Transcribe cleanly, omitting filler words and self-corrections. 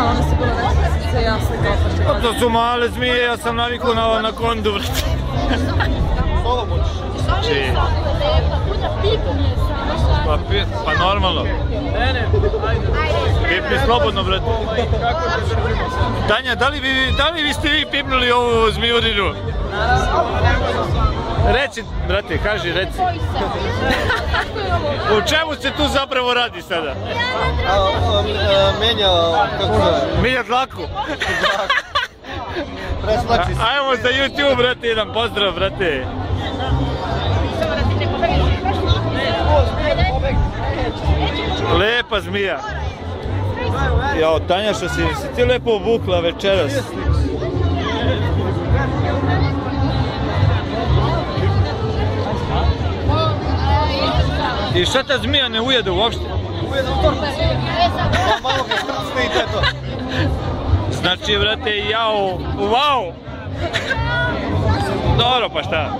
one su bile nešto ja se kao To su male zmije, ja sam navikao na kondu, vrti. Pa normalno. Pipni slobodno, brate. Tanja, da li biste vi pipnuli ovu zmijurinu? Reci, brate, kaži, reci. U čemu se tu zapravo radi sada? Menja, kako zove? Menja dlaku. Ajmo za YouTube, brate, jedan pozdrav, brate. Lepa zmija. Jao, Tanja, što si ti lepo obukla večeras. I šta ta zmija ne ujede uopšte? Ujede u torbici. Malo ga štrcne i to je to. Znači, brate, jao, wow! Dobro, pa šta?